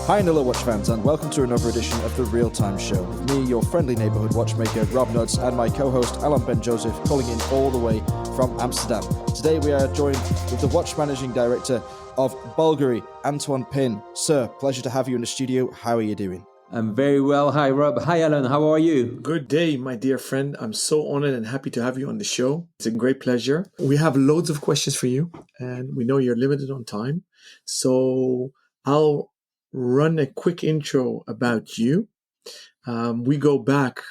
Hi Nilla watch fans, and welcome to another edition of the Real Time Show with me, your friendly neighbourhood watchmaker Rob Nuds, and my co-host Alan Ben Joseph, calling in all the way from Amsterdam. Today we are joined with the watch managing director of Bvlgari, Antoine Pin. Sir, pleasure to have you in the studio. How are you doing? I'm very well. Hi Rob. Hi Alan. How are you? Good day, my dear friend. I'm so honored and happy to have you on the show. It's a great pleasure. We have loads of questions for you, and we know you're limited on time. So I'll run a quick intro about you. We go back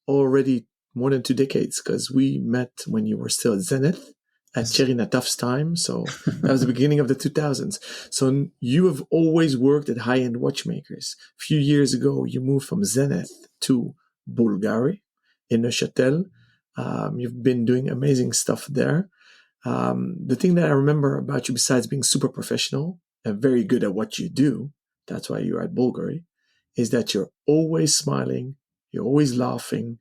already more than 2 decades because we met when you were still at Zenith at Thierry Nataf's time. So that was the beginning of the 2000s. So you have always worked at high-end watchmakers. A few years ago, you moved from Zenith to Bvlgari in Neuchâtel. You've been doing amazing stuff there. The thing that I remember about you, besides being super professional and very good at what you do, that's why you're at Bvlgari, is that you're always smiling, you're always laughing,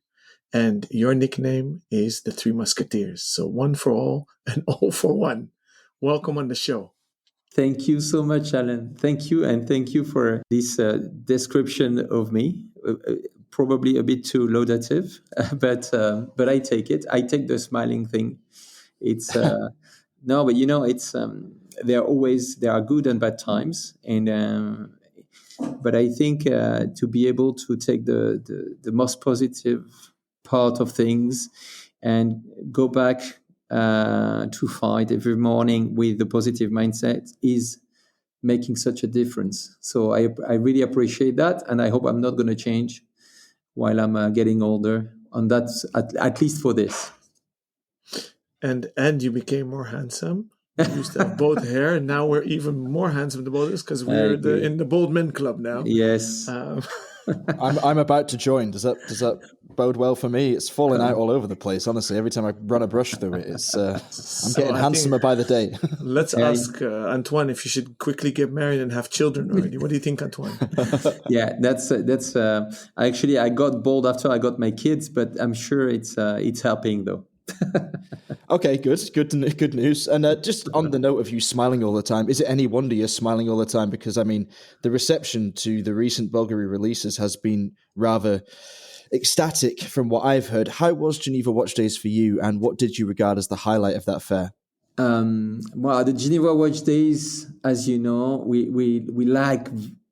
and your nickname is the Three Musketeers. So one for all and all for one. Welcome on the show. Thank you so much, Alan. Thank you, and thank you for this description of me. Probably a bit too laudative, but I take it. I take the smiling thing. It's no, but it's there are good and bad times, and but I think to be able to take the most positive part of things and go back to fight every morning with the positive mindset is making such a difference. So I really appreciate that, and I hope I'm not going to change while I'm getting older. On that, at least for this. And you became more handsome. We used to have both hair, and now we're even more handsome than both of us because we're in the Bold Men Club now. Yes. I'm about to join. Does that bode well for me? It's falling out all over the place. Honestly, every time I run a brush through it, it's I'm getting handsomer by the day. Let's ask Antoine if you should quickly get married and have children already. What do you think, Antoine? Yeah, that's actually I got bald after I got my kids, but I'm sure it's helping though. Okay, good news. And just on the note of you smiling all the time, is it any wonder you're smiling all the time? Because I mean, the reception to the recent Bvlgari releases has been rather ecstatic from what I've heard. How was Geneva Watch Days for you, and what did you regard as the highlight of that fair? Well, the Geneva Watch Days, as you know, we like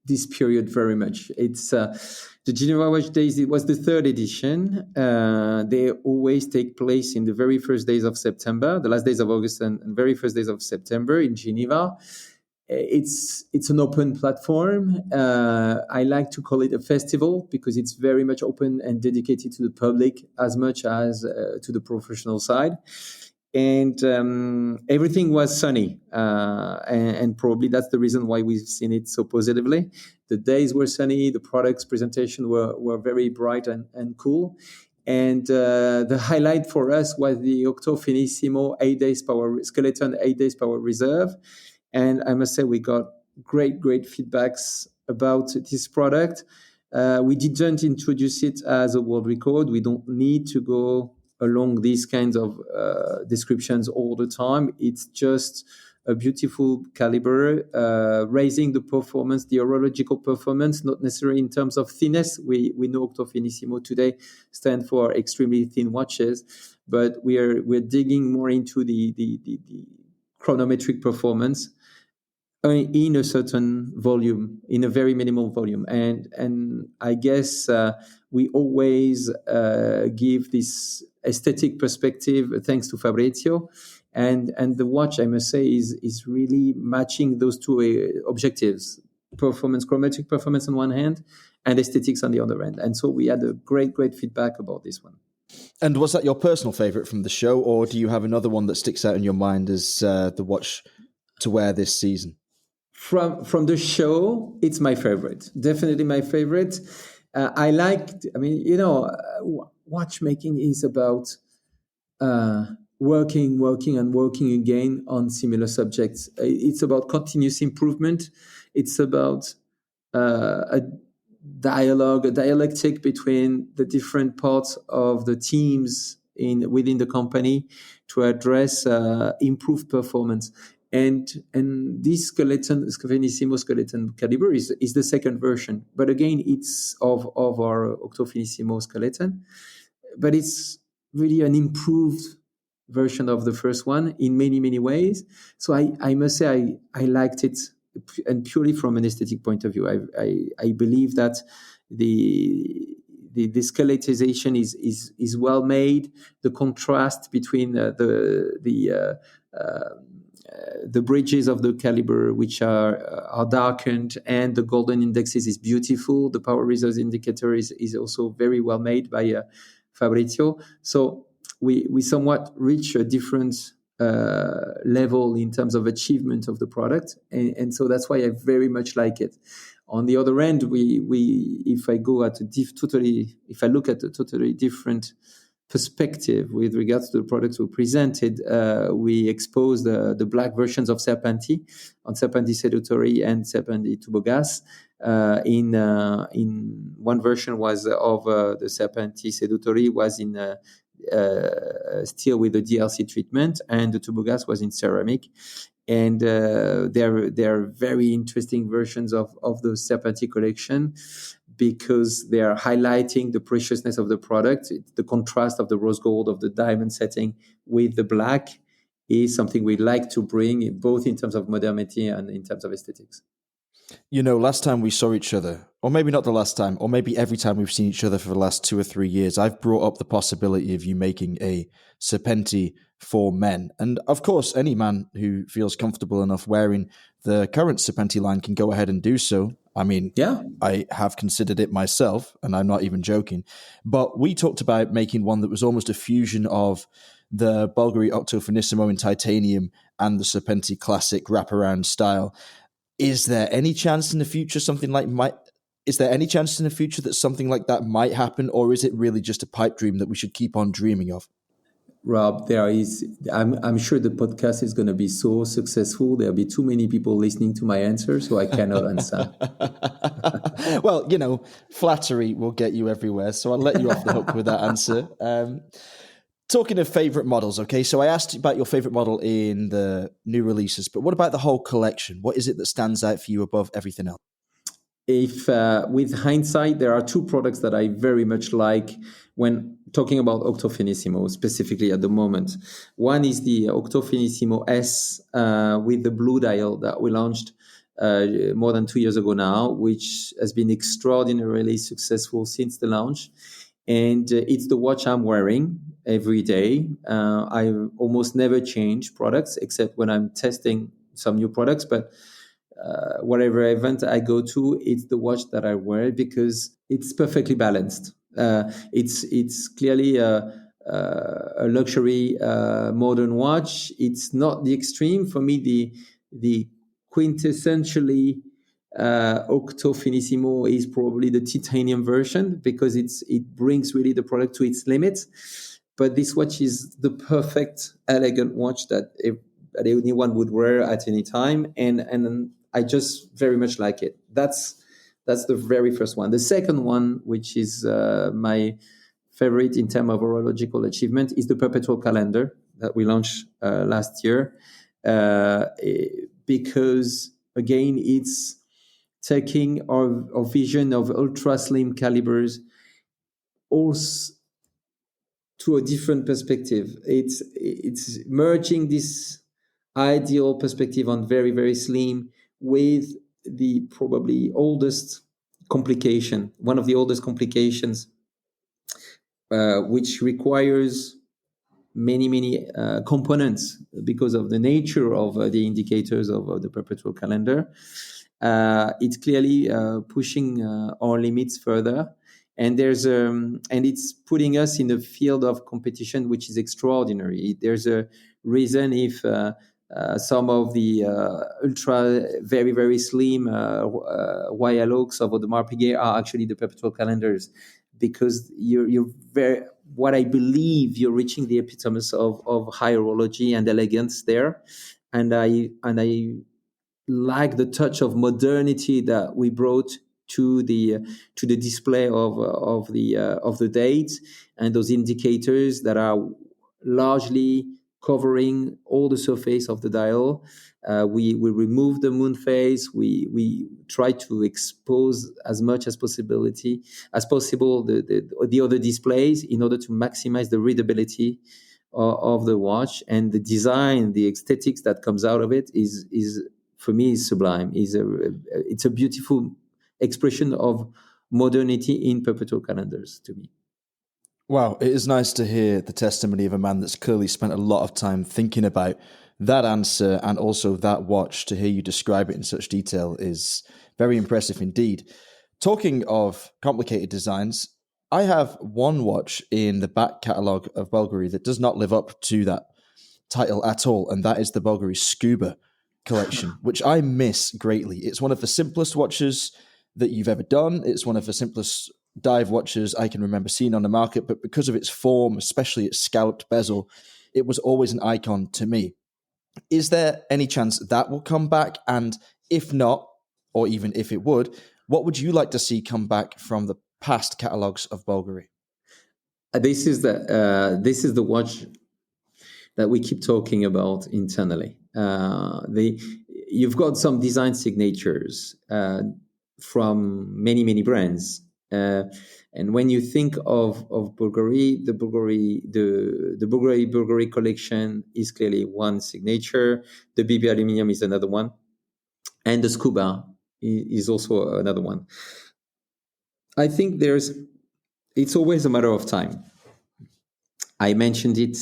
this period very much. It's the Geneva Watch Days. It was the 3rd edition. They always take place in the very first days of September, the last days of August and very first days of September in Geneva. It's an open platform. I like to call it a festival because it's very much open and dedicated to the public as much as to the professional side. And everything was sunny, and probably that's the reason why we've seen it so positively. The days were sunny, the products presentation were very bright and cool. And the highlight for us was the Octo Finissimo 8 days power skeleton 8 days power reserve. And I must say we got great feedbacks about this product. We didn't introduce it as a world record. We don't need to go along these kinds of descriptions all the time. It's just a beautiful caliber, raising the performance, the horological performance, not necessarily in terms of thinness. We know Octo Finissimo today stand for extremely thin watches, but we're digging more into the chronometric performance in a certain volume, in a very minimal volume. And I guess we always give this aesthetic perspective thanks to Fabrizio. And the watch, I must say, is really matching those two objectives: performance, chronometric performance on one hand, and aesthetics on the other end. And so we had a great feedback about this one. And was that your personal favorite from the show, or do you have another one that sticks out in your mind as the watch to wear this season? From the show, it's my favorite. Definitely my favorite. Watchmaking is about working again on similar subjects. It's about continuous improvement. It's about a dialectic between the different parts of the teams within the company to address improved performance. And this Finissimo skeleton caliber is the second version, but again it's of our Octofinissimo skeleton, but it's really an improved version of the first one in many ways. So I must say I liked it, and purely from an aesthetic point of view. I believe that the skeletization is well made. The contrast between the bridges of the caliber, which are darkened, and the golden indexes, is beautiful. The power reserve indicator is also very well made by Fabrizio. So we somewhat reach a different level in terms of achievement of the product, and so that's why I very much like it. On the other end, if I look at a totally different perspective with regards to the products we presented, we exposed the black versions of Serpenti on Serpenti Sedutori and Serpenti Tubogas. In one version was of the Serpenti Sedutori was in steel with the DLC treatment, and the Tubogas was in ceramic. And they're very interesting versions of the Serpenti collection, because they are highlighting the preciousness of the product. The contrast of the rose gold, of the diamond setting with the black, is something we like to bring, both in terms of modernity and in terms of aesthetics. You know, last time we saw each other, or maybe not the last time, or maybe every time we've seen each other for the last 2 or 3 years, I've brought up the possibility of you making a Serpenti for men. And of course, any man who feels comfortable enough wearing the current Serpenti line can go ahead and do so. I mean, yeah, I have considered it myself, and I'm not even joking. But we talked about making one that was almost a fusion of the Bvlgari Octofinissimo in titanium and the Serpenti classic wraparound style. Is there any chance in the future that something like that might happen, or is it really just a pipe dream that we should keep on dreaming of? Rob, I'm sure the podcast is going to be so successful. There'll be too many people listening to my answer, so I cannot answer. Well, you know, flattery will get you everywhere, so I'll let you off the hook with that answer. Talking of favorite models, okay, so I asked about your favorite model in the new releases, but what about the whole collection? What is it that stands out for you above everything else? If with hindsight, there are two products that I very much like when talking about Octofinissimo, specifically at the moment. One is the Octofinissimo S with the blue dial that we launched more than 2 years ago now, which has been extraordinarily successful since the launch. And it's the watch I'm wearing every day. I almost never change products except when I'm testing some new products. But whatever event I go to, it's the watch that I wear because it's perfectly balanced. It's clearly a luxury modern watch. It's not the extreme. For me, the quintessentially Octofinissimo is probably the titanium version because it brings really the product to its limits. But this watch is the perfect, elegant watch that anyone would wear at any time, and I just very much like it. That's the very first one. The second one, which is my favorite in terms of horological achievement, is the perpetual calendar that we launched last year, because again, it's taking our vision of ultra slim calibers also to a different perspective. It's merging this ideal perspective on very, very slim with the probably oldest complication, one of the oldest complications, which requires many components because of the nature of the indicators of the perpetual calendar. It's clearly pushing our limits further, and it's putting us in a field of competition which is extraordinary. There's a reason if some of the ultra very, very slim Royal Oaks of Audemars Piguet are actually the perpetual calendars, because you're very, what I believe, you're reaching the epitome of high horology and elegance there, and I like the touch of modernity that we brought to the display of the dates and those indicators that are largely covering all the surface of the dial. We remove the moon phase. We try to expose as much as possible the other displays in order to maximize the readability of the watch, and the design, the aesthetics that comes out of it is for me is sublime. It's a beautiful expression of modernity in perpetual calendars to me. Wow, it is nice to hear the testimony of a man that's clearly spent a lot of time thinking about that answer and also that watch. To hear you describe it in such detail is very impressive indeed. Talking of complicated designs, I have one watch in the back catalogue of Bvlgari that does not live up to that title at all, and that is the Bvlgari Scuba collection, which I miss greatly. It's one of the simplest watches that you've ever done. It's one of the simplest dive watches I can remember seeing on the market, but because of its form, especially its scalloped bezel, it was always an icon to me. Is there any chance that will come back? And if not, or even if it would, what would you like to see come back from the past catalogues of Bvlgari? This is the watch that we keep talking about internally. You've got some design signatures from many brands. And when you think of Bvlgari, the Bvlgari collection is clearly one signature. The BB Aluminium is another one, and the Scuba is also another one. I think it's always a matter of time. I mentioned it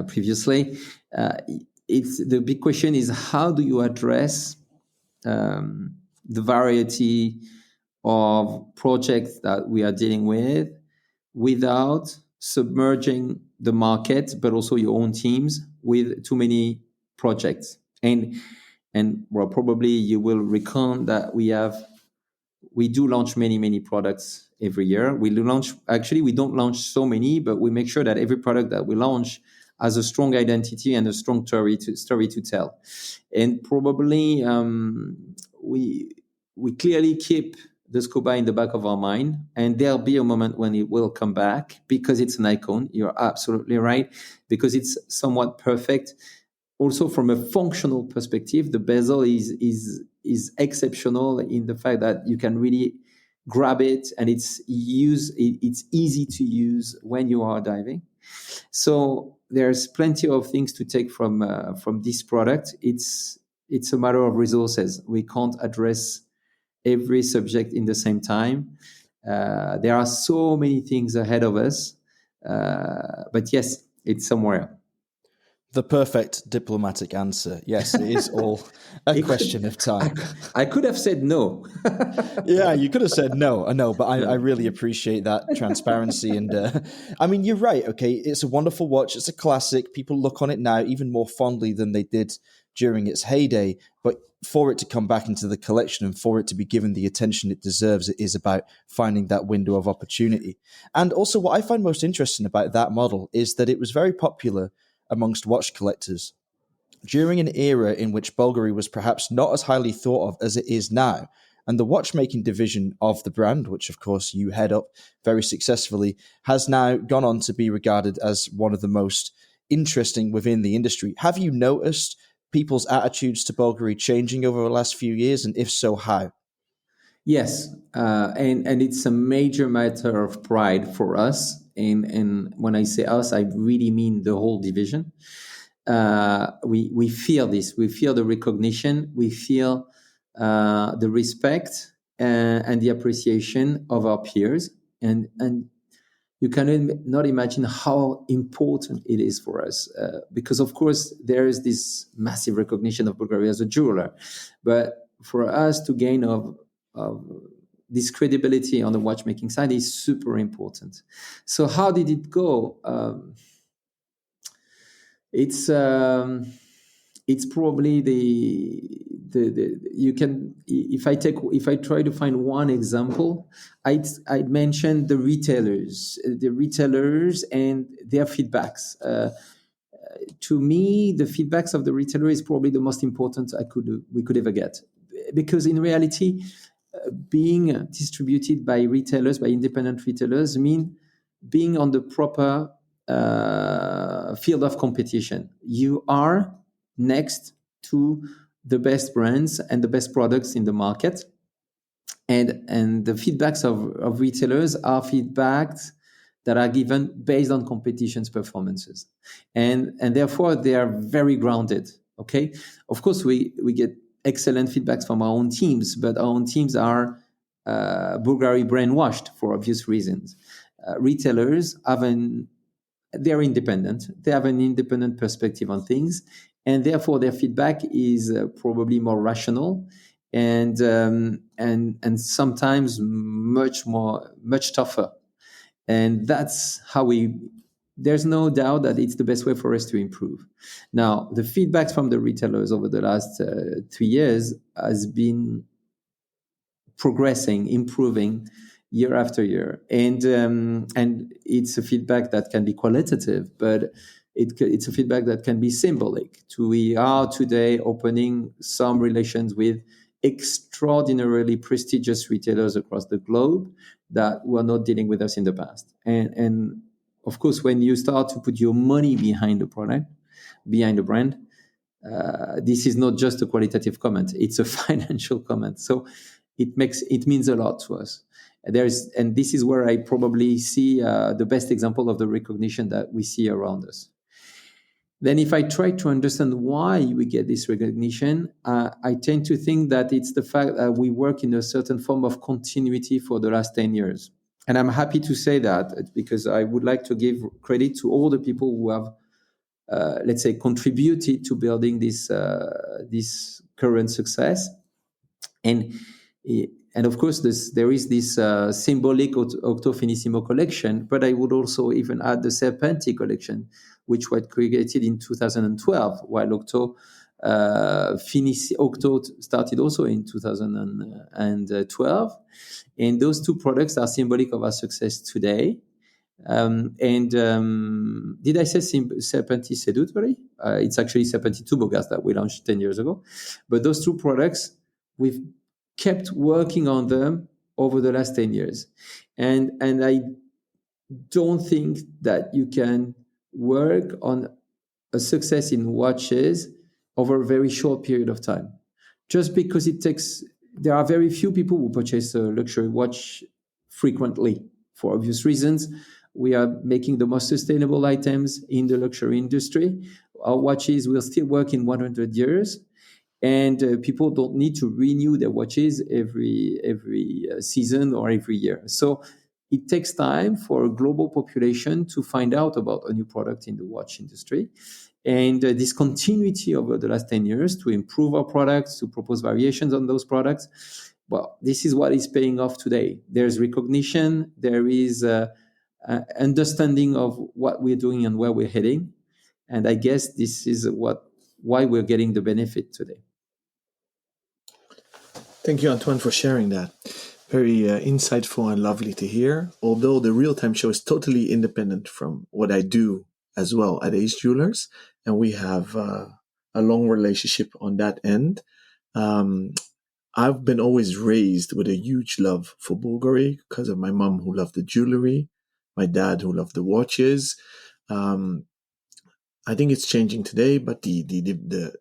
previously. The big question is, how do you address the variety of projects that we are dealing with without submerging the market, but also your own teams with too many projects. And well, probably you will recall that we do launch many products every year. We don't launch so many, but we make sure that every product that we launch has a strong identity and a strong story to tell. And probably we clearly keep the Scuba in the back of our mind, and there'll be a moment when it will come back because it's an icon. You're absolutely right, because it's somewhat perfect. Also, from a functional perspective, the bezel is exceptional in the fact that you can really grab it, and it's easy to use when you are diving. So there's plenty of things to take from this product. It's a matter of resources. We can't address every subject in the same time. There are so many things ahead of us, but yes, it's somewhere. The perfect diplomatic answer. Yes, it is all a question of time. I could have said no. Yeah, you could have said no, but I really appreciate that transparency. And I mean, you're right. Okay, it's a wonderful watch. It's a classic. People look on it now even more fondly than they did during its heyday. But for it to come back into the collection and for it to be given the attention it deserves, it is about finding that window of opportunity. And also what I find most interesting about that model is that it was very popular amongst watch collectors during an era in which Bvlgari was perhaps not as highly thought of as it is now. And the watchmaking division of the brand, which of course you head up very successfully, has now gone on to be regarded as one of the most interesting within the industry. Have you noticed people's attitudes to Bvlgari changing over the last few years? And if so, how? Yes, and it's a major matter of pride for us. And when I say us, I really mean the whole division. We feel this. We feel the recognition. We feel the respect and the appreciation of our peers. And you can not imagine how important it is for us. Because, of course, there is this massive recognition of Bvlgari as a jeweler. But for us to gain of this credibility on the watchmaking side is super important. So how did it go? It's probably the you can, if I try to find one example, I'd mention the retailers and their feedbacks. To me, the feedbacks of the retailer is probably the most important we could ever get, because in reality, being distributed by retailers, by independent retailers, mean being on the proper field of competition. You are next to the best brands and the best products in the market. And the feedbacks of retailers are feedbacks that are given based on competition's performances. And therefore, they are very grounded, okay? Of course, we get excellent feedbacks from our own teams, but our own teams are Bvlgari brainwashed for obvious reasons. Retailers they're independent. They have an independent perspective on things, and therefore their feedback is probably more rational and sometimes much tougher. And that's how there's no doubt that it's the best way for us to improve. Now, the feedbacks from the retailers over the last 3 years has been progressing, improving year after year, and it's a feedback that can be qualitative, but it's a feedback that can be symbolic. We are today opening some relations with extraordinarily prestigious retailers across the globe that were not dealing with us in the past. And of course, when you start to put your money behind the product, behind the brand, this is not just a qualitative comment; it's a financial comment. So it means a lot to us. And this is where I probably see the best example of the recognition that we see around us. Then, if I try to understand why we get this recognition, I tend to think that it's the fact that we work in a certain form of continuity for the last 10 years. And I'm happy to say that because I would like to give credit to all the people who have, let's say, contributed to building this current success. And of course, there is this symbolic Octo Finissimo collection, but I would also even add the Serpenti collection, which was created in 2012, while Octo started also in 2012. And those two products are symbolic of our success today. Did I say Serpenti Seduttori? It's actually Serpenti Tubogas that we launched 10 years ago. But those two products, we've kept working on them over the last 10 years. And I don't think that you can work on a success in watches over a very short period of time. Just because there are very few people who purchase a luxury watch frequently for obvious reasons. We are making the most sustainable items in the luxury industry. Our watches will still work in 100 years. And people don't need to renew their watches every season or every year. So it takes time for a global population to find out about a new product in the watch industry. And this continuity over the last 10 years to improve our products, to propose variations on those products, well, this is what is paying off today. There's recognition, there is understanding of what we're doing and where we're heading. And I guess this is why we're getting the benefit today. Thank you, Antoine, for sharing that. Very insightful and lovely to hear. Although the real-time show is totally independent from what I do as well at Ace Jewelers, and we have a long relationship on that end. I've been always raised with a huge love for Bvlgari because of my mom who loved the jewelry, my dad who loved the watches. I think it's changing today, but the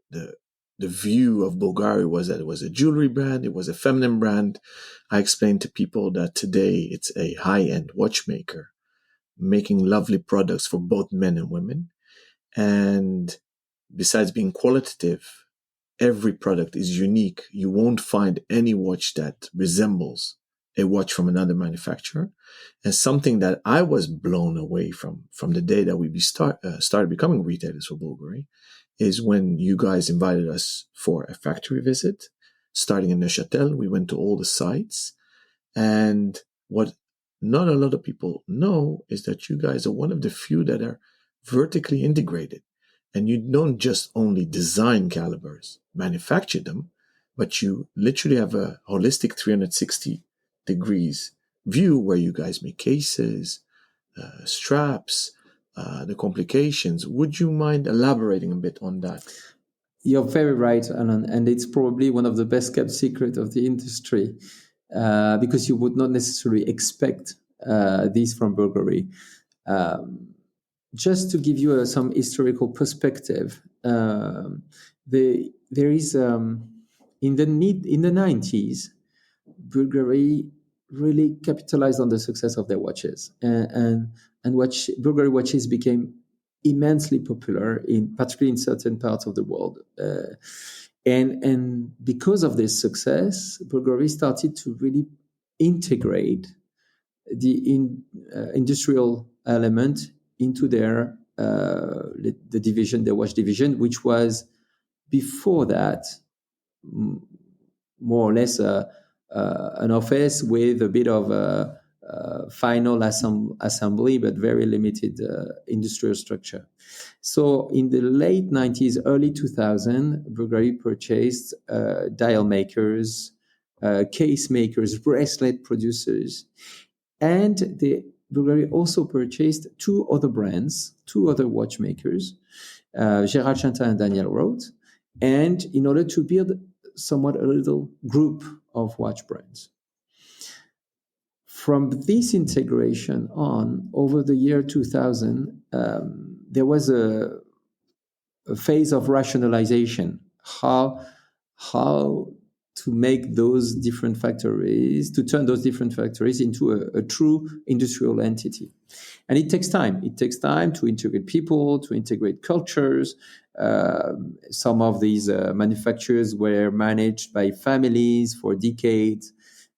view of Bvlgari was that it was a jewelry brand, it was a feminine brand. I explained to people that today it's a high-end watchmaker making lovely products for both men and women. And besides being qualitative, every product is unique. You won't find any watch that resembles a watch from another manufacturer. And something that I was blown away from the day that we started becoming retailers for Bvlgari is when you guys invited us for a factory visit, starting in Neuchâtel. We went to all the sites. And what not a lot of people know is that you guys are one of the few that are vertically integrated. And you don't just only design calibers, manufacture them, but you literally have a holistic 360 degrees view where you guys make cases, straps, the complications. Would you mind elaborating a bit on that? You're very right, Alan, and it's probably one of the best kept secret of the industry because you would not necessarily expect this from Bvlgari. just to give you some historical perspective, there is in the 90s, Bvlgari really capitalized on the success of their watches, and Bvlgari watches became immensely popular, particularly in certain parts of the world. And because of this success, Bvlgari started to really integrate the industrial element into their the division, the watch division, which was before that more or less an office with a bit of final assembly, but very limited industrial structure. So in the late 90s, early 2000, Bvlgari purchased dial makers, case makers, bracelet producers, and Bvlgari also purchased two other brands, two other watchmakers, Gérald Chintin and Daniel Roth, and in order to build somewhat a little group of watch brands. From this integration on, over the year 2000, there was a phase of rationalization. How to make those different factories, to turn those different factories into a true industrial entity. And it takes time. It takes time to integrate people, to integrate cultures. Some of these manufacturers were managed by families for decades.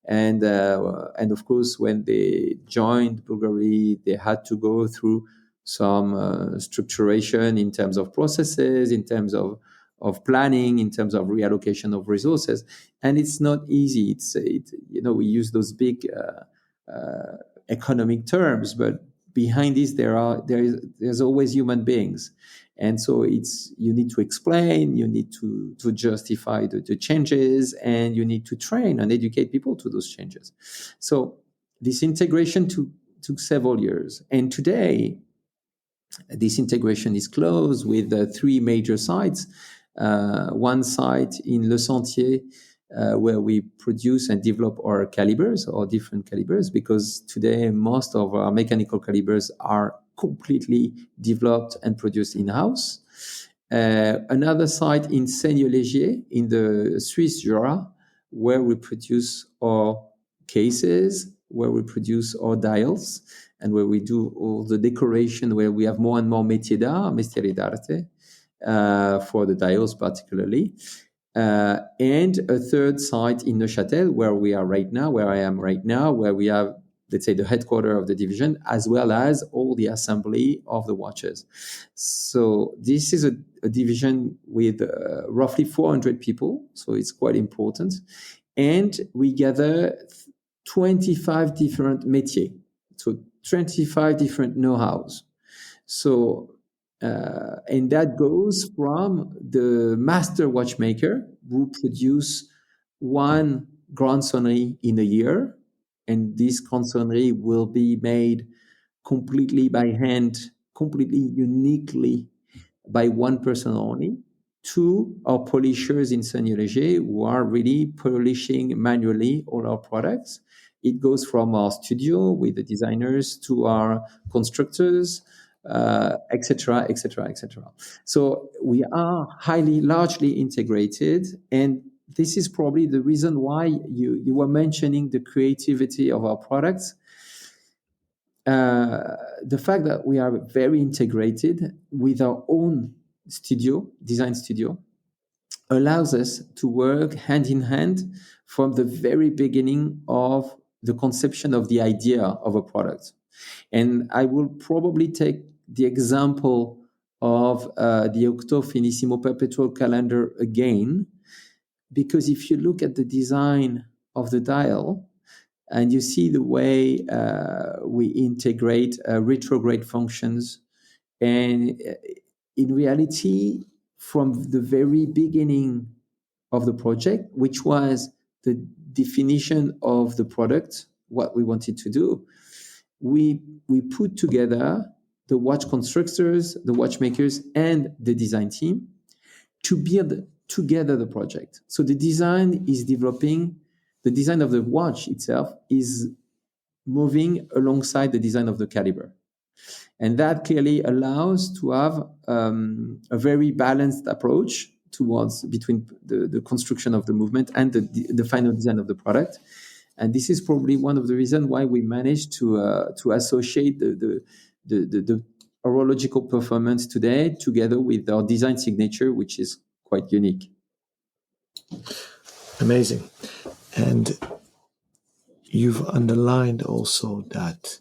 And of course, when they joined Bvlgari, they had to go through some structuration in terms of processes, in terms of planning, in terms of reallocation of resources, and it's not easy. We use those big economic terms, but behind this there's always human beings, and so you need to explain, you need to justify the changes, and you need to train and educate people to those changes. So this integration took several years, and today this integration is close with three major sites. One site in Le Sentier, where we produce and develop our calibers, or different calibers, because today most of our mechanical calibers are completely developed and produced in-house. Another site in Seigneur-Légier in the Swiss Jura, where we produce our cases, where we produce our dials, and where we do all the decoration, where we have more and more métiers d'art, mestieri d'arte, for the dials particularly. And a third site in Neuchâtel, where I am right now, where we have, let's say, the headquarters of the division, as well as all the assembly of the watches. So this is a division with roughly 400 people, so it's quite important. And we gather 25 different métiers, so 25 different know-hows. So and that goes from the master watchmaker who produce one grand sonnerie in a year, and this grand sonnerie will be made completely by hand, completely uniquely by one person only, to our polishers in Seigneur-Légier who are really polishing manually all our products. It goes from our studio with the designers to our constructors, etc., etc., etc. So we are largely integrated, and this is probably the reason why you were mentioning the creativity of our products. The fact that we are very integrated with our own design studio, allows us to work hand in hand from the very beginning of the conception of the idea of a product. And I will probably take the example of the Octo Finissimo Perpetual calendar again, because if you look at the design of the dial and you see the way we integrate retrograde functions, and in reality, from the very beginning of the project, which was the definition of the product, what we wanted to do, we put together the watch constructors, the watchmakers, and the design team to build together the project. So the design is developing, the design of the watch itself is moving alongside the design of the caliber. And that clearly allows to have a very balanced approach between the construction of the movement and the final design of the product. And this is probably one of the reasons why we managed to associate the horological performance today together with our design signature, which is quite unique. Amazing. And you've underlined also that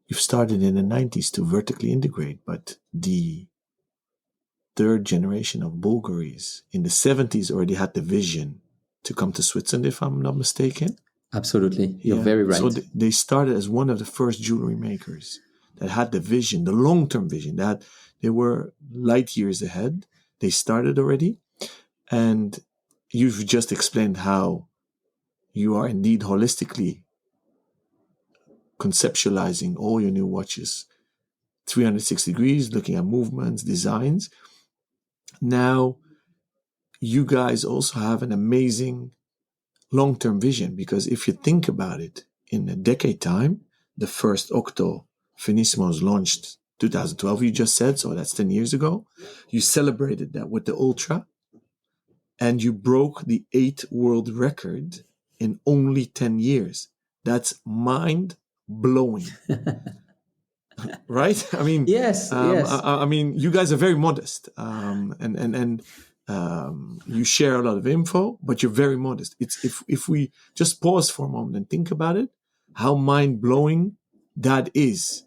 you've started in the 90s to vertically integrate, but the third generation of Bvlgaris in the 70s already had the vision to come to Switzerland, if I'm not mistaken. Absolutely. You're very right. So they started as one of the first jewelry makers that had the vision, the long-term vision, that they were light years ahead. They started already. And you've just explained how you are indeed holistically conceptualizing all your new watches 360 degrees, looking at movements, designs. Now, you guys also have an amazing long-term vision, because if you think about it, in a decade time, the first Octo Finissimos launched 2012, you just said, so that's 10 years ago. You celebrated that with the Ultra, and you broke the 8 world record in only 10 years. That's mind-blowing. Right? I mean, yes. I mean, you guys are very modest, you share a lot of info, but you're very modest. It's if we just pause for a moment and think about it, how mind-blowing that is.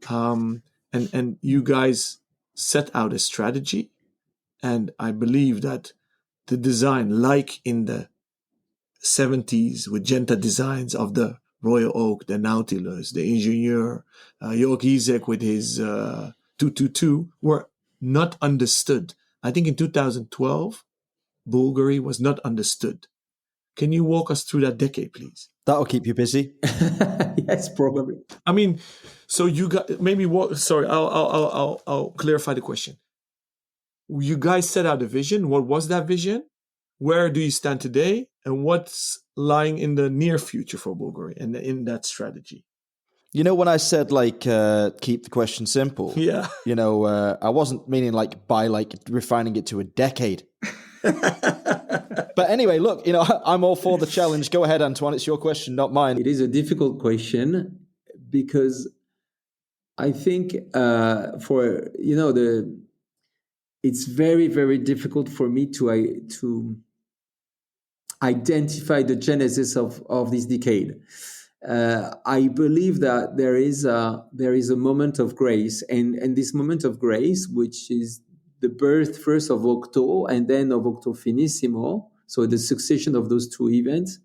And you guys set out a strategy, and I believe that the design, like in the 70s with Genta designs of the Royal Oak, the Nautilus, the Ingenieur, Jörg Isaac with his 222, were not understood. I think in 2012, Bvlgari was not understood. Can you walk us through that decade, please? That'll keep you busy. Yes, probably. I mean, so you got maybe what? Sorry, I'll clarify the question. You guys set out a vision. What was that vision? Where do you stand today? And what's lying in the near future for Bvlgari and in that strategy? You know, when I said keep the question simple, Yeah. You know, I wasn't meaning by refining it to a decade. But anyway, look, you know, I'm all for the challenge. Go ahead, Antoine. It's your question, not mine. It is a difficult question because I think it's very, very difficult for me to identify the genesis of this decade. I believe that there is a moment of grace, and this moment of grace, which is the birth first of Octo and then of Octo Finissimo, so the succession of those two events,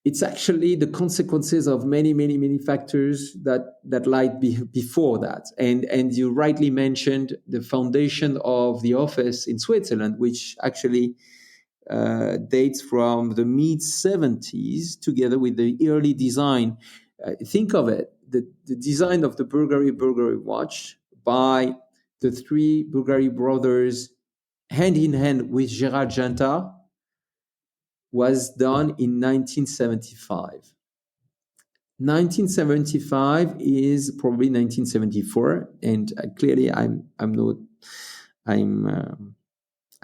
it's actually the consequences of many, many, many factors that lie before that. And you rightly mentioned the foundation of the office in Switzerland, which actually dates from the mid-70s, together with the early design. Think of it, the design of the Bvlgari watch by the three Bvlgari brothers, hand in hand with Gerard Genta, was done in 1975. 1975 is probably 1974, and clearly I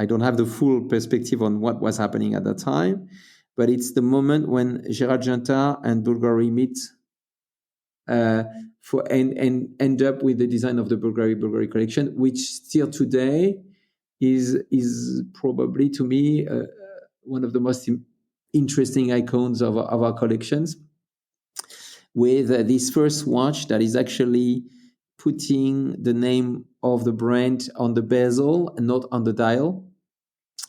don't have the full perspective on what was happening at that time, but it's the moment when Gerard Genta and Bvlgari meet and end up with the design of the Bvlgari collection, which still today is probably, to me, one of the most interesting icons of our collections, with this first watch that is actually putting the name of the brand on the bezel and not on the dial.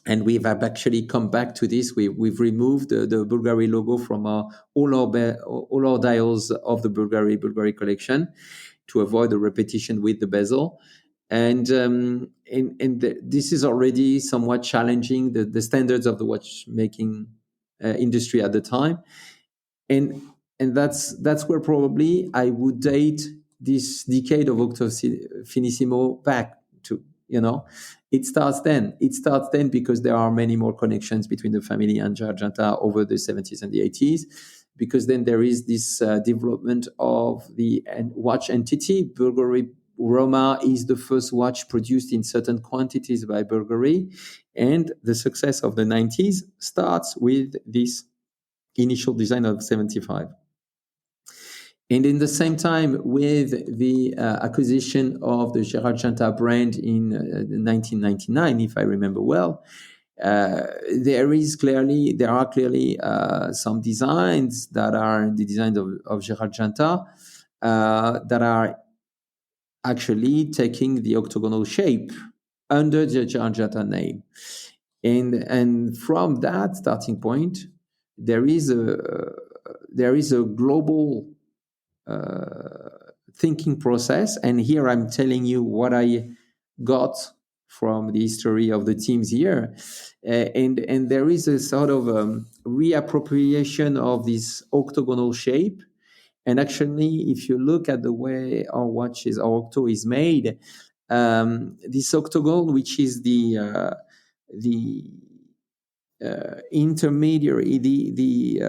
And we've actually come back to this. We've removed the Bvlgari logo from all our dials of the Bvlgari collection to avoid the repetition with the bezel. And this is already somewhat challenging the standards of the watchmaking industry at the time. And that's where probably I would date this decade of Octo Finissimo back to, It starts then. Because there are many more connections between the family and Gerard Genta over the 70s and the 80s, because then there is this development of the watch entity. Bvlgari Roma is the first watch produced in certain quantities by Bvlgari, and the success of the 90s starts with this initial design of 75. And in the same time, with the acquisition of the Gerard Janta brand in 1999, if I remember well, there are clearly some designs that are the designs of Gerard Janta that are actually taking the octagonal shape under the Gerard Janta name. And from that starting point, there is a global thinking process. And here I'm telling you what I got from the history of the teams here. And there is a sort of reappropriation of this octagonal shape. And actually, if you look at the way our octo is made, this octagon, which is the intermediary, the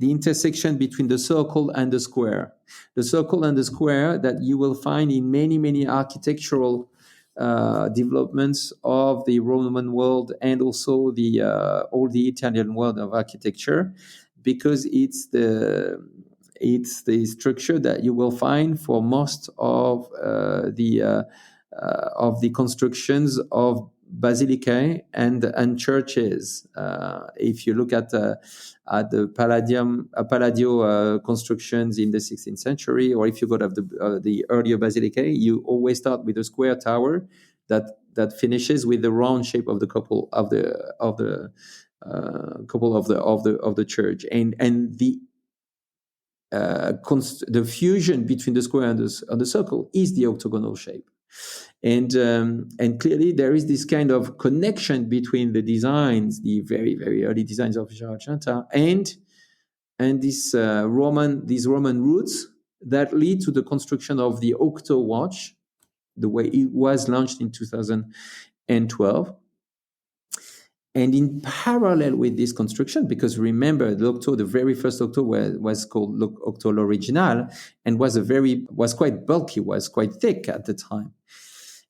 intersection between the circle and the square. The circle and the square that you will find in many, many architectural developments of the Roman world and also all the Italian world of architecture, because it's the structure that you will find for most of the constructions of basilicae and churches. If you look at the Palladio constructions in the 16th century, or if you go to the earlier basilicae, you always start with a square tower that finishes with the round shape of the cupola of the church, and the fusion between the square and the circle is the octagonal shape. And clearly there is this kind of connection between the designs, the very, very early designs of Gerard Janta, and these Roman roots that lead to the construction of the Octo watch, the way it was launched in 2012. And in parallel with this construction, because remember, the very first Octo was called Octo L'Original, and was quite bulky, was quite thick at the time.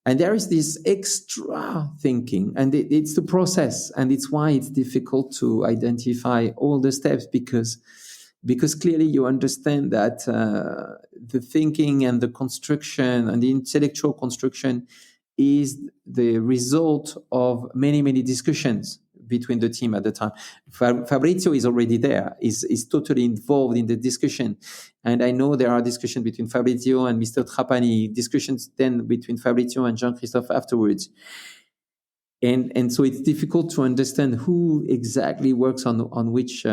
And there is this extra thinking, and it's the process, and it's why it's difficult to identify all the steps, because clearly you understand that the thinking and the construction and the intellectual construction is the result of many, many discussions between the team at the time. Fabrizio is already there, is totally involved in the discussion. And I know there are discussions between Fabrizio and Mr. Trapani, discussions then between Fabrizio and Jean-Christophe afterwards. And so it's difficult to understand who exactly works on which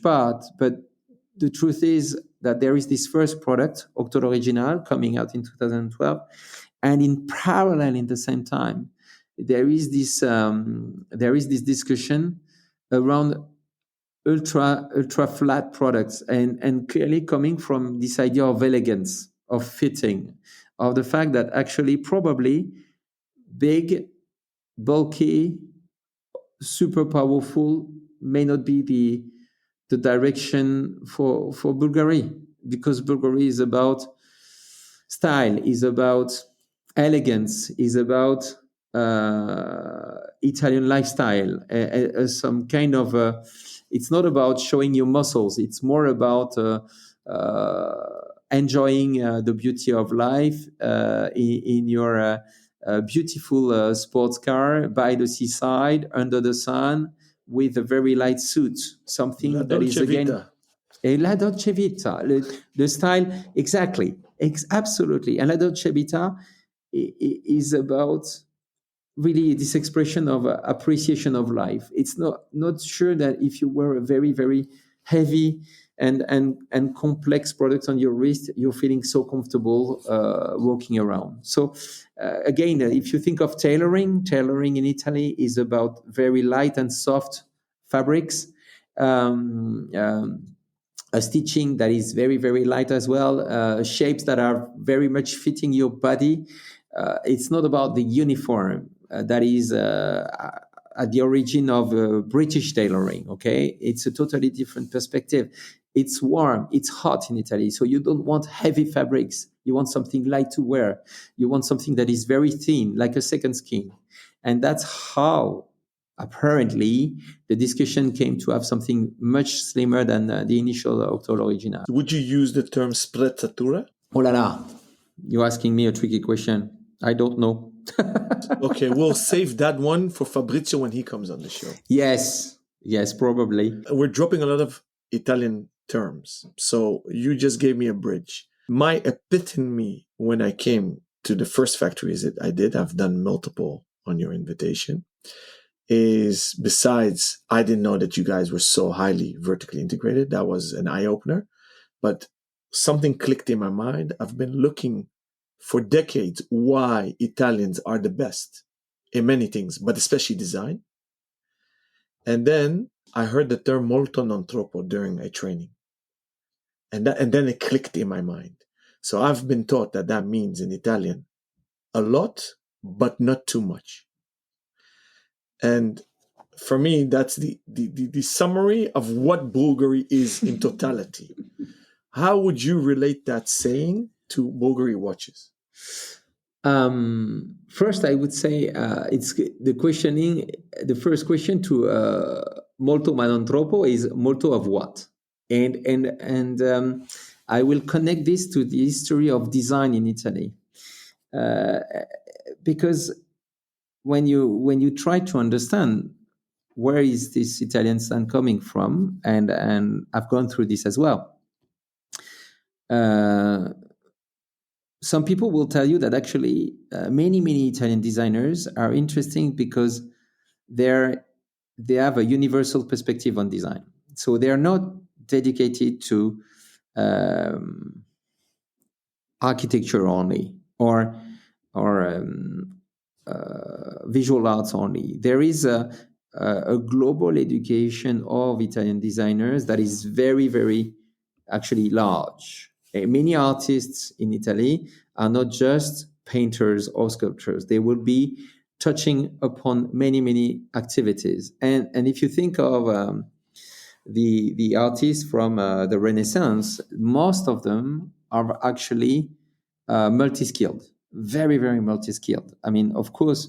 part. But the truth is that there is this first product, Octo L'Original, coming out in 2012. And in parallel, in the same time, there is this discussion around ultra flat products, and clearly coming from this idea of elegance, of fitting, of the fact that actually probably big, bulky, super powerful may not be the direction for Bvlgari, because Bvlgari is about style, is about elegance, is about Italian lifestyle, some kind of it's not about showing your muscles, it's more about enjoying the beauty of life in your beautiful sports car by the seaside under the sun with a very light suit, something that is again La Dolce Vita, the style, exactly, absolutely. And La Dolce Vita is about really this expression of appreciation of life. It's not sure that if you wear a very, very heavy and complex product on your wrist, you're feeling so comfortable walking around. So again, if you think of tailoring in Italy is about very light and soft fabrics, a stitching that is very, very light as well, shapes that are very much fitting your body. It's not about the uniform that is at the origin of British tailoring. Okay, it's a totally different perspective. It's warm, it's hot in Italy, so you don't want heavy fabrics. You want something light to wear. You want something that is very thin, like a second skin, and that's how apparently the discussion came to have something much slimmer than the initial Octol Original. Would you use the term sprezzatura? Oh la la, you're asking me a tricky question. I don't know. Okay, we'll save that one for Fabrizio when he comes on the show. Yes, probably. We're dropping a lot of Italian terms, so you just gave me a bridge. My epitome when I came to the first factories that I did, I've done multiple on your invitation, is besides, I didn't know that you guys were so highly vertically integrated. That was an eye-opener, but something clicked in my mind. I've been looking for decades why Italians are the best in many things, but especially design. And then I heard the term molto non troppo during a training. And then it clicked in my mind. So I've been taught that means in Italian a lot, but not too much. And for me, that's the summary of what Bvlgari is in totality. How would you relate that saying to Bvlgari watches? First, I would say it's the questioning. The first question to molto ma non troppo is molto of what, and I will connect this to the history of design in Italy, because when you try to understand where is this Italian stand coming from, and I've gone through this as well. Some people will tell you that actually many Italian designers are interesting because they have a universal perspective on design. So they are not dedicated to architecture only or visual arts only. There is a global education of Italian designers that is very, very actually large. Many artists in Italy are not just painters or sculptors. They will be touching upon many activities. And if you think of the artists from the Renaissance, most of them are actually multi-skilled, very multi-skilled. I mean, of course,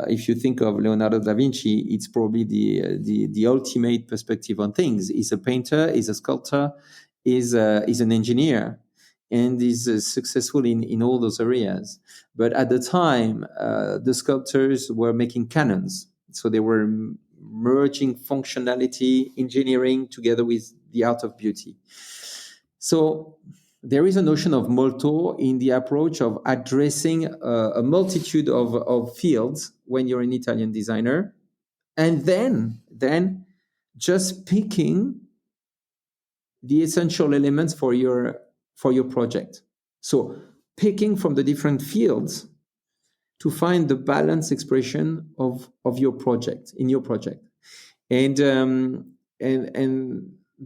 if you think of Leonardo da Vinci, it's probably the ultimate perspective on things. He's a painter, he's a sculptor, is an engineer, and is successful in all those areas. But at the time, the sculptors were making canons. So they were merging functionality, engineering together with the art of beauty. So there is a notion of molto in the approach of addressing a multitude of fields when you're an Italian designer, and then just picking the essential elements for your project. So picking from the different fields to find the balanced expression of your project, in your project. And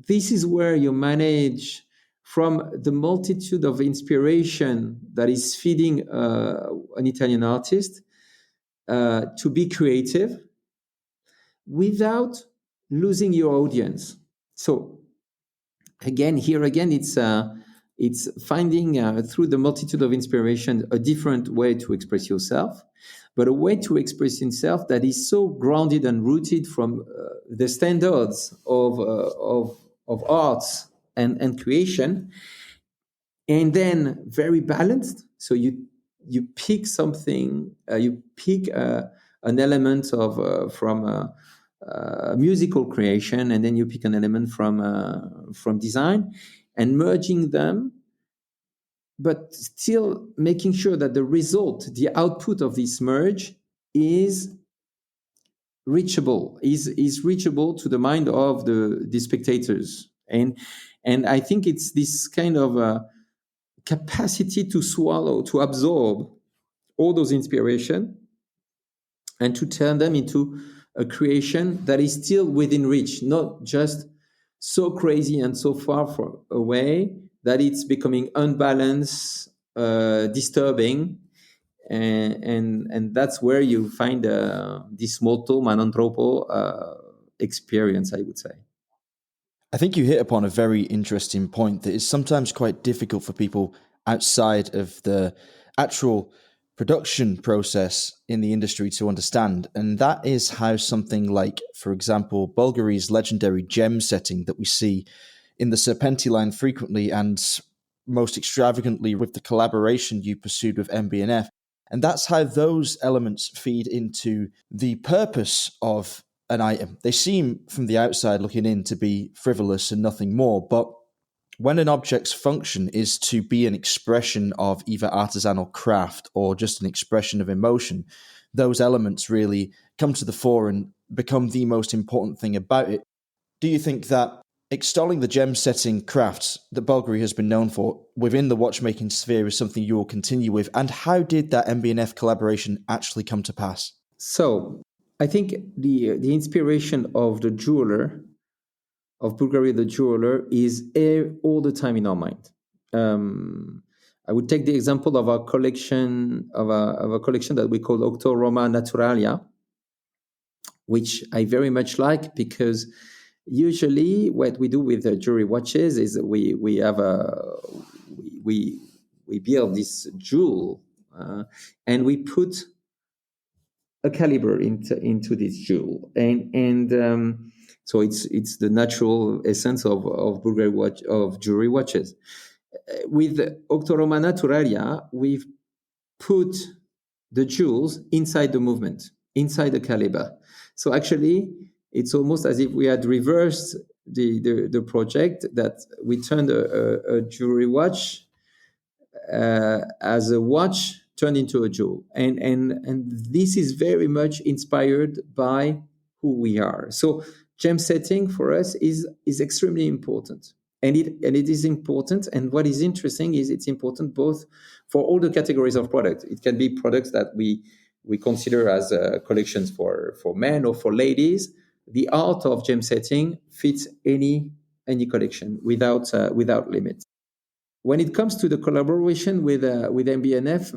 this is where you manage from the multitude of inspiration that is feeding an Italian artist to be creative without losing your audience. So again, it's finding through the multitude of inspiration a different way to express yourself, but a way to express yourself that is so grounded and rooted from the standards of arts and creation, and then very balanced. So you pick something, you pick an element of from musical creation, and then you pick an element from design, and merging them, but still making sure that the result, the output of this merge, is reachable to the mind of the spectators. And I think it's this kind of capacity to swallow, to absorb all those inspiration, and to turn them into a creation that is still within reach, not just so crazy and so far away that it's becoming unbalanced, disturbing, and that's where you find this motto man anthropo experience, I would say. I think you hit upon a very interesting point that is sometimes quite difficult for people outside of the actual production process in the industry to understand. And that is how something like, for example, Bvlgari's legendary gem setting that we see in the Serpenti line frequently and most extravagantly with the collaboration you pursued with MB&F. And that's how those elements feed into the purpose of an item. They seem from the outside looking in to be frivolous and nothing more, but when an object's function is to be an expression of either artisanal craft or just an expression of emotion, those elements really come to the fore and become the most important thing about it. Do you think that extolling the gem-setting crafts that Bvlgari has been known for within the watchmaking sphere is something you will continue with? And how did that MB&F collaboration actually come to pass? So I think the inspiration of the jeweler, of Bvlgari the jeweler, is all the time in our mind. I would take the example of our collection of a collection that we call Octo Roma Naturalia, which I very much like, because usually what we do with jewelry watches is we build this jewel and we put a caliber into this jewel, and so it's the natural essence of Bvlgari of jewelry watches. With Octo Roma Naturalia, we've put the jewels inside the movement, inside the caliber. So actually, it's almost as if we had reversed the project, that we turned a jewelry watch as a watch turned into a jewel. And this is very much inspired by who we are. So gem setting for us is extremely important. And it is important. And what is interesting is it's important both for all the categories of products. It can be products that we consider as collections for men or for ladies. The art of gem setting fits any collection without limit. When it comes to the collaboration with MB&F,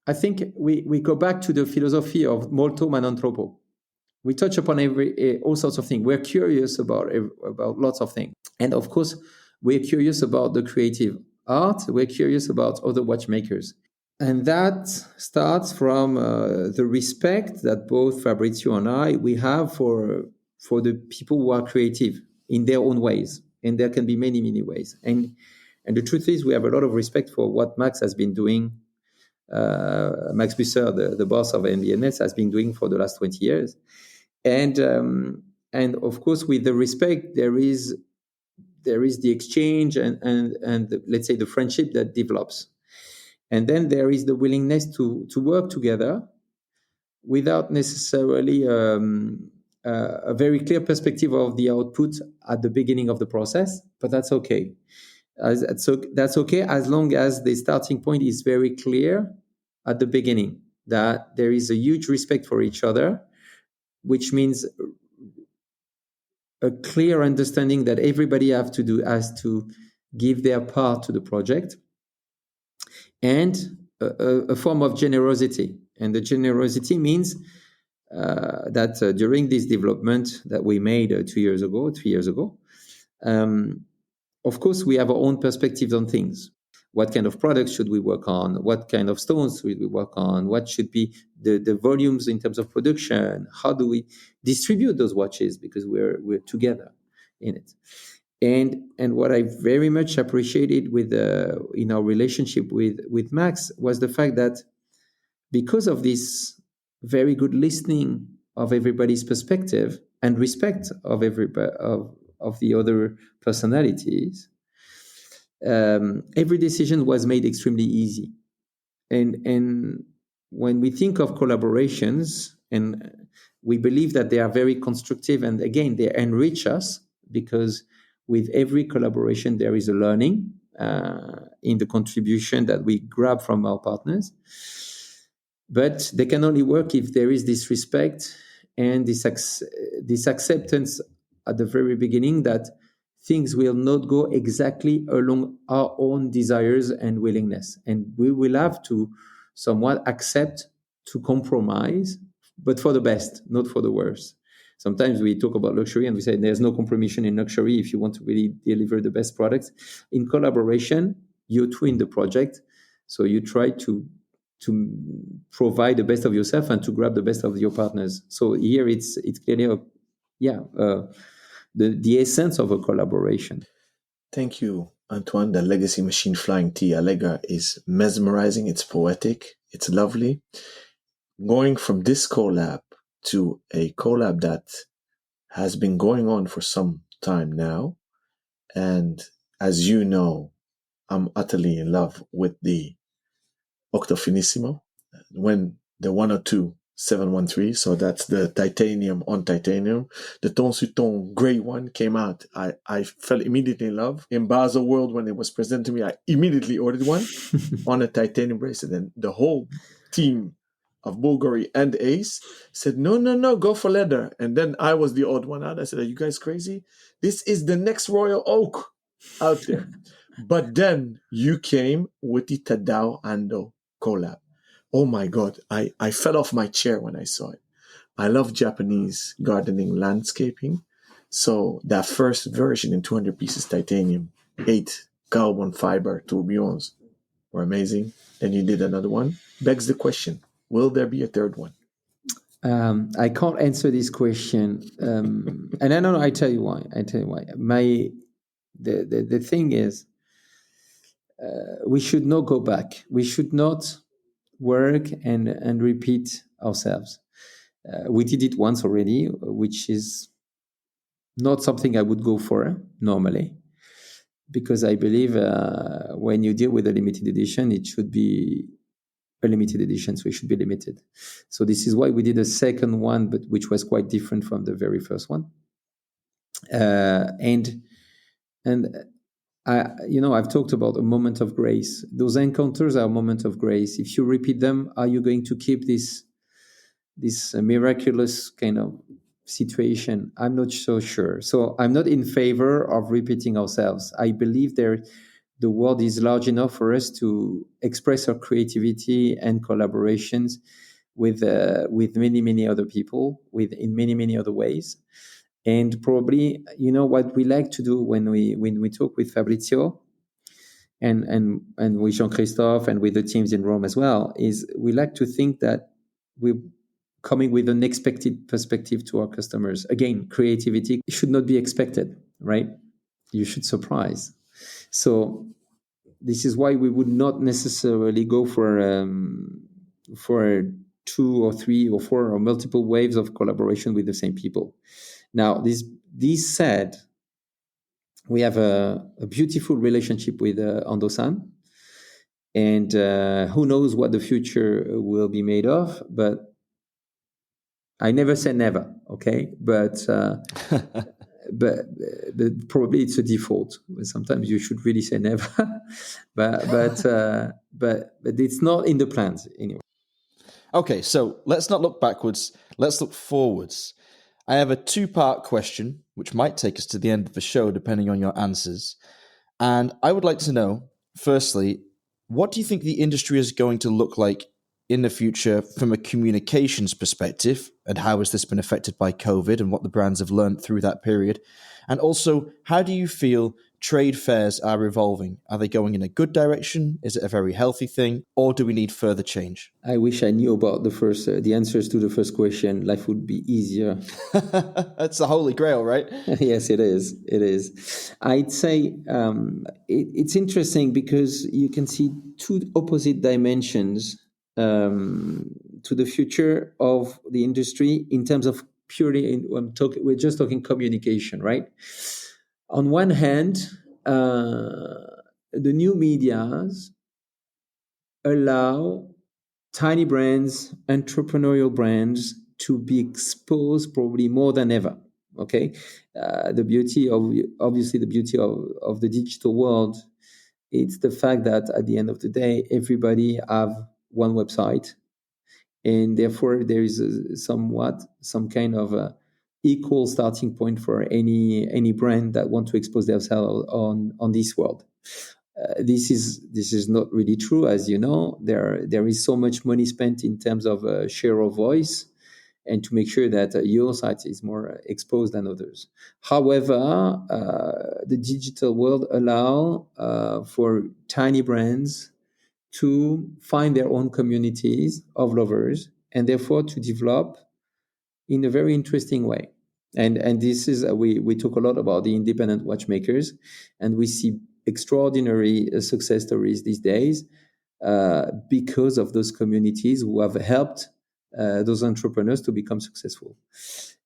I think we go back to the philosophy of molto ma non troppo. We touch upon all sorts of things. We're curious about lots of things. And of course, we're curious about the creative art. We're curious about other watchmakers. And that starts from the respect that both Fabrizio and we have for the people who are creative in their own ways. And there can be many, many ways. And the truth is, we have a lot of respect for what Max has been doing. Max Busser, the boss of MB&F, has been doing for the last 20 years. And of course, with the respect, there is the exchange and let's say the friendship that develops. And then there is the willingness to work together without necessarily a very clear perspective of the output at the beginning of the process, but that's okay. So that's okay as long as the starting point is very clear at the beginning, that there is a huge respect for each other, which means a clear understanding that everybody has to give their part to the project, and a form of generosity. And the generosity means that during this development that we made 3 years ago, of course, we have our own perspectives on things. What kind of products should we work on? What kind of stones should we work on? What should be the volumes in terms of production? How do we distribute those watches? Because we're together in it. And what I very much appreciated in our relationship with Max was the fact that because of this very good listening of everybody's perspective and respect of everybody of the other personalities, every decision was made extremely easy. And when we think of collaborations, and we believe that they are very constructive, and again, they enrich us, because with every collaboration, there is a learning in the contribution that we grab from our partners. But they can only work if there is this respect and this acceptance at the very beginning that things will not go exactly along our own desires and willingness. And we will have to somewhat accept to compromise, but for the best, not for the worst. Sometimes we talk about luxury and we say there's no compromission in luxury if you want to really deliver the best products. In collaboration, you twin the project, so you try to provide the best of yourself and to grab the best of your partners. So here it's clearly the essence of a collaboration. Thank you, Antoine. The Legacy Machine Flying Tea Allegra is mesmerizing. It's poetic. It's lovely. Going from this collab to a collab that has been going on for some time now. And as you know, I'm utterly in love with the Octofinissimo. When the 102 713, so that's the titanium on titanium. The Ton sur Ton gray one came out. I fell immediately in love. In Basel World, when it was presented to me, I immediately ordered one on a titanium bracelet. And the whole team of Bvlgari and Ace said, no, go for leather. And then I was the odd one out. I said, are you guys crazy? This is the next Royal Oak out there. But then you came with the Tadao Ando collab. Oh my God, I fell off my chair when I saw it. I love Japanese gardening landscaping. So that first version in 200 pieces titanium, 8 carbon fiber tourbillons were amazing. Then you did another one. Begs the question, will there be a third one? I can't answer this question. And I don't know, I tell you why. The thing is, we should not go back. We should not work and repeat ourselves. We did it once already, which is not something I would go for normally, because I believe when you deal with a limited edition, it should be a limited edition, so it should be limited. So this is why we did a second one, but which was quite different from the very first one. And I've talked about a moment of grace. Those encounters are a moment of grace. If you repeat them, are you going to keep this miraculous kind of situation? I'm not so sure. So I'm not in favor of repeating ourselves. I believe the world is large enough for us to express our creativity and collaborations with many, many other people, in many, many other ways. And probably, what we like to do when we talk with Fabrizio and with Jean-Christophe and with the teams in Rome as well, is we like to think that we're coming with an expected perspective to our customers. Again, creativity should not be expected, right? You should surprise. So this is why we would not necessarily go for 2 or 3 or 4 or multiple waves of collaboration with the same people. Now, this said, we have a beautiful relationship with Ando-san, and who knows what the future will be made of, but I never say never, okay? But probably it's a default. Sometimes you should really say never, but it's not in the plans anyway. Okay, so let's not look backwards. Let's look forwards. I have a 2-part question, which might take us to the end of the show, depending on your answers. And I would like to know, firstly, what do you think the industry is going to look like in the future from a communications perspective? And how has this been affected by COVID and what the brands have learned through that period? And also, how do you feel trade fairs are evolving? Are they going in a good direction? Is it a very healthy thing? Or do we need further change? I wish I knew about the answers to the first question. Life would be easier. That's the holy grail, right? Yes, it is. It is. I'd say it's interesting because you can see 2 opposite dimensions to the future of the industry in terms of purely, we're just talking communication, right? On one hand, the new medias allow tiny brands, entrepreneurial brands to be exposed probably more than ever. Okay, the beauty of the digital world, it's the fact that at the end of the day, everybody have one website, and therefore there is some kind of a equal starting point for any brand that want to expose themselves on this world. This is not really true, as you know. There is so much money spent in terms of share of voice, and to make sure that your site is more exposed than others. However, the digital world allow for tiny brands to find their own communities of lovers, and therefore to develop in a very interesting way. And this is we talk a lot about the independent watchmakers, and we see extraordinary success stories these days because of those communities who have helped those entrepreneurs to become successful.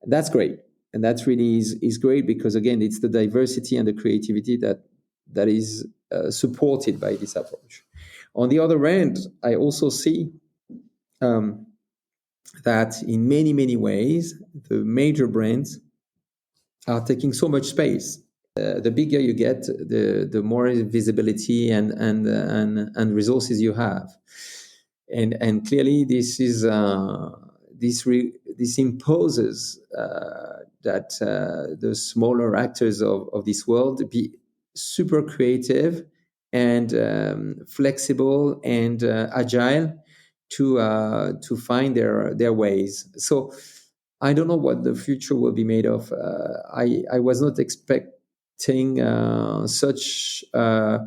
That's great, and that's really is great, because again, it's the diversity and the creativity that is supported by this approach. On the other hand, I also see that in many ways, the major brands are taking so much space. The bigger you get, the more visibility and resources you have, and clearly this is this imposes that the smaller actors of this world be super creative and flexible and agile to find their ways. So I don't know what the future will be made of. I was not expecting such a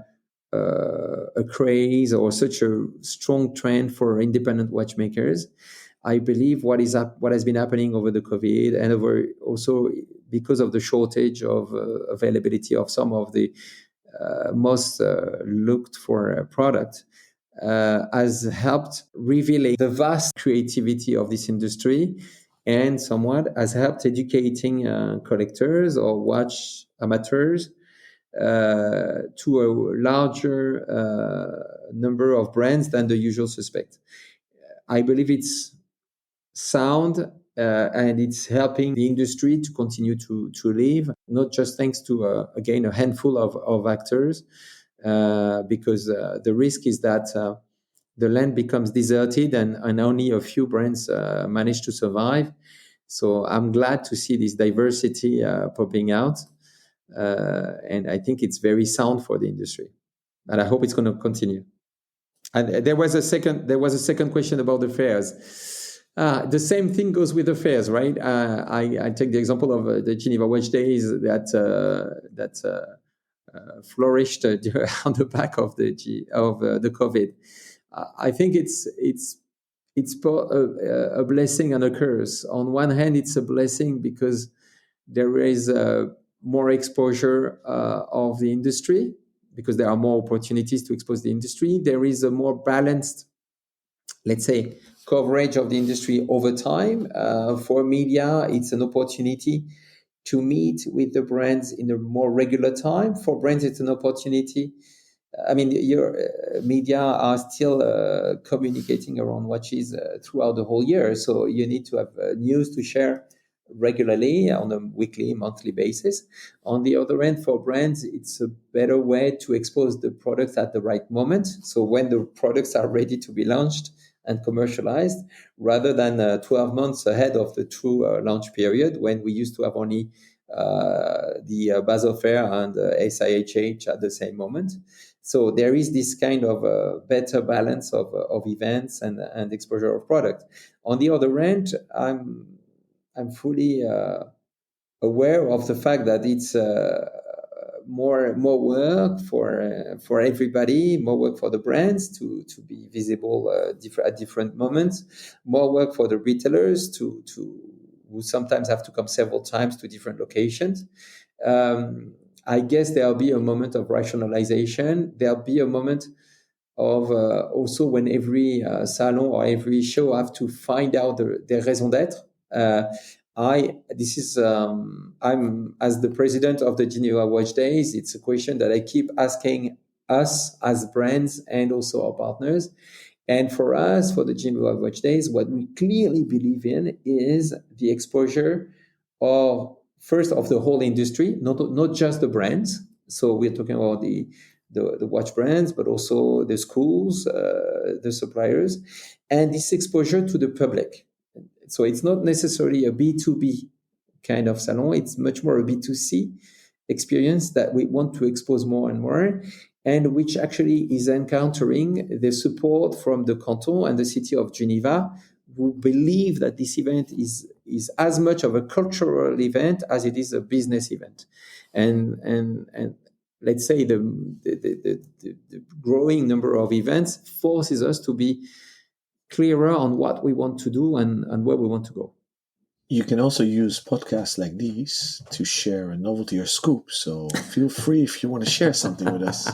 craze or such a strong trend for independent watchmakers. I believe what has been happening over the COVID, and over also because of the shortage of availability of some of the most looked for product, has helped revealing the vast creativity of this industry, and somewhat has helped educating collectors or watch amateurs to a larger number of brands than the usual suspect. I believe it's sound, and it's helping the industry to continue to live, not just thanks to, again, a handful of actors, because the risk is that the land becomes deserted and only a few brands manage to survive. So I'm glad to see this diversity popping out, and I think it's very sound for the industry, and I hope it's going to continue. And there was a second question about the fairs. The same thing goes with the fairs, right? I take the example of the Geneva Watch Days that flourished on the back of the COVID. I think it's a blessing and a curse. On one hand, it's a blessing because there is more exposure of the industry, because there are more opportunities to expose the industry. There is a more balanced, let's say, coverage of the industry over time. For media, it's an opportunity to meet with the brands in a more regular time. For brands, it's an opportunity. I mean, your media are still communicating around watches throughout the whole year. So you need to have news to share regularly on a weekly, monthly basis. On the other end, for brands, it's a better way to expose the products at the right moment. So when the products are ready to be launched and commercialized, rather than 12 months ahead of the true launch period, when we used to have only the Basel Fair and SIHH at the same moment. So there is this kind of better balance of events and exposure of product. On the other end, I'm fully aware of the fact that it's more work for everybody, more work for the brands to be visible at different moments, more work for the retailers who sometimes have to come several times to different locations. I guess there'll be a moment of rationalization. There'll be a moment of also when every salon or every show have to find out their raison d'être. I'm as the president of the Geneva Watch Days. It's a question that I keep asking us as brands and also our partners. And for us, for the Geneva Watch Days, what we clearly believe in is the exposure of the whole industry, not just the brands. So we're talking about the watch brands, but also the schools, the suppliers, and this exposure to the public. So it's not necessarily a B2B kind of salon. It's much more a B2C experience that we want to expose more and more. and which actually is encountering the support from the canton and the city of Geneva, who believe that this event is as much of a cultural event as it is a business event. And let's say the growing number of events forces us to be clearer on what we want to do and where we want to go. You can also use podcasts like these to share a novelty or scoop. So feel free if you want to share something with us.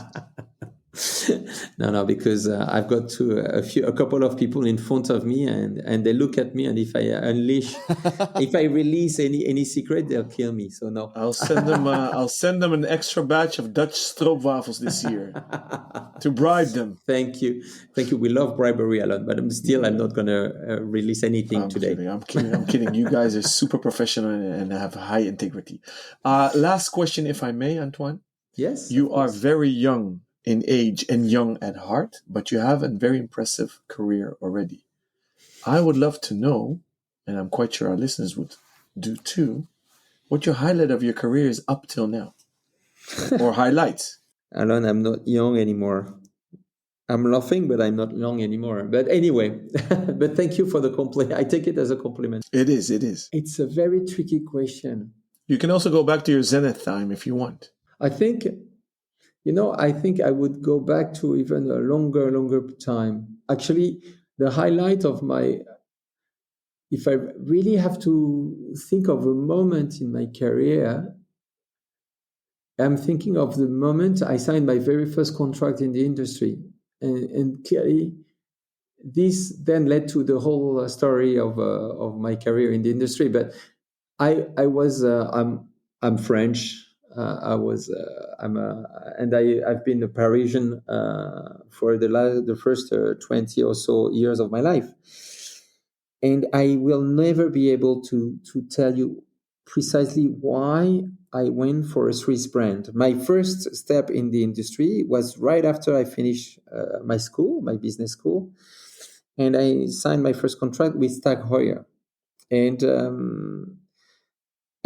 No, because I've got a couple of people in front of me, and they look at me, and if I release any secret, they'll kill me. So no, I'll send them an extra batch of Dutch stroopwafels this year to bribe them. Thank you. We love bribery a lot, but I'm not going to release anything today. I'm kidding. You guys are super professional and have high integrity. Last question, if I may, Antoine. Yes. You are very young in age and young at heart, but you have a very impressive career already. I would love to know, and I'm quite sure our listeners would do too, what your highlight of your career is up till now, or highlights. Alon, I'm not young anymore. I'm laughing, but I'm not young anymore. But anyway, but thank you for the compliment. I take it as a compliment. It is. It's a very tricky question. You can also go back to your zenith time if you want. I think I would go back to even a longer time. Actually, the highlight of if I really have to think of a moment in my career, I'm thinking of the moment I signed my very first contract in the industry. And clearly, this then led to the whole story of my career in the industry. But I'm French. I've been a Parisian for the first 20 or so years of my life, and I will never be able to tell you precisely why I went for a Swiss brand. My first step in the industry was right after I finished my business school, and I signed my first contract with Tag Heuer, and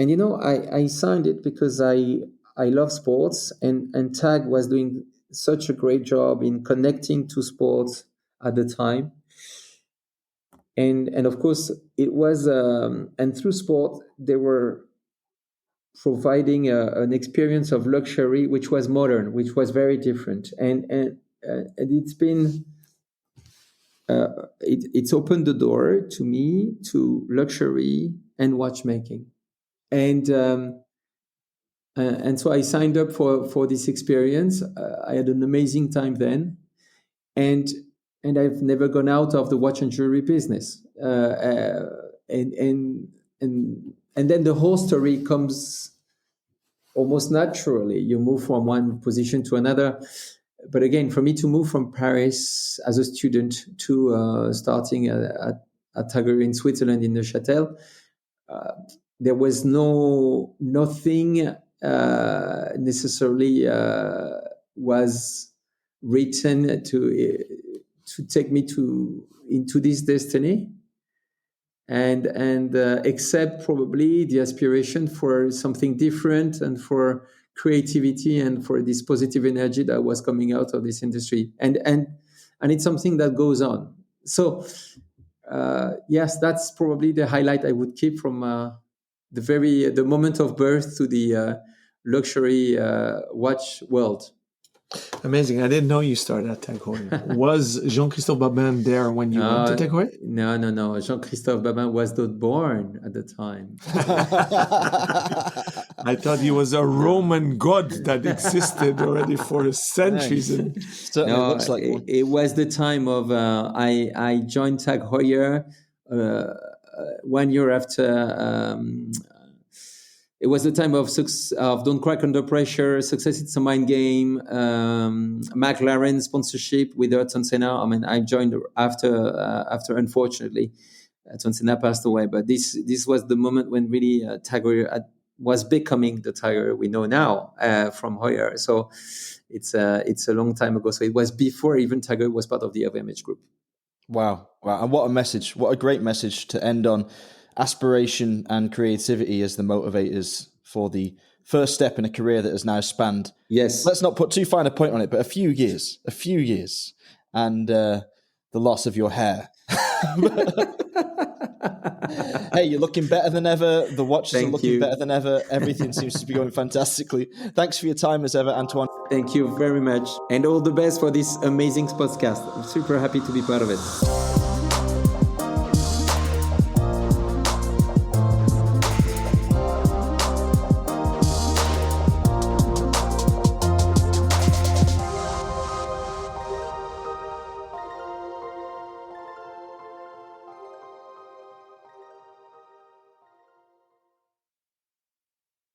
I signed it because I love sports, and Tag was doing such a great job in connecting to sports at the time. And of course, it was, and through sport, they were providing an experience of luxury, which was modern, which was very different. And it's been, it's opened the door to me to luxury and watchmaking. And so I signed up for this experience. I had an amazing time then, and I've never gone out of the watch and jewelry business. And then the whole story comes almost naturally. You move from one position to another. But again, for me to move from Paris as a student to starting at Tag Heuer in Switzerland in Neuchâtel, there was nothing necessarily was written to take me into this destiny, and except probably the aspiration for something different and for creativity and for this positive energy that was coming out of this industry, and it's something that goes on. So yes, that's probably the highlight I would keep from the moment of birth to the luxury watch world. Amazing. I didn't know you started at Tag Heuer. Was Jean-Christophe Babin there when you went to Tag Heuer? No. Jean-Christophe Babin was not born at the time. I thought he was a Roman god that existed already for centuries. Certainly looks like one. It was the time of I joined Tag Heuer 1 year after. It was the time of Don't Crack Under Pressure, Success It's a Mind Game, McLaren sponsorship with Ayrton Senna. I mean, I joined after unfortunately, Ayrton Senna passed away. But this was the moment when really Tag Heuer was becoming the Tag Heuer we know now from Heuer. So it's a long time ago. So it was before even Tag Heuer was part of the LVMH group. Wow. And what a message. What a great message to end on. Aspiration and creativity as the motivators for the first step in a career that has now spanned, Yes. let's not put too fine a point on it, but a few years, and the loss of your hair. Hey, you're looking better than ever. The watches are looking better than ever. Everything seems to be going fantastically. Thanks for your time as ever, Antoine. Thank you very much. And all the best for this amazing podcast. I'm super happy to be part of it.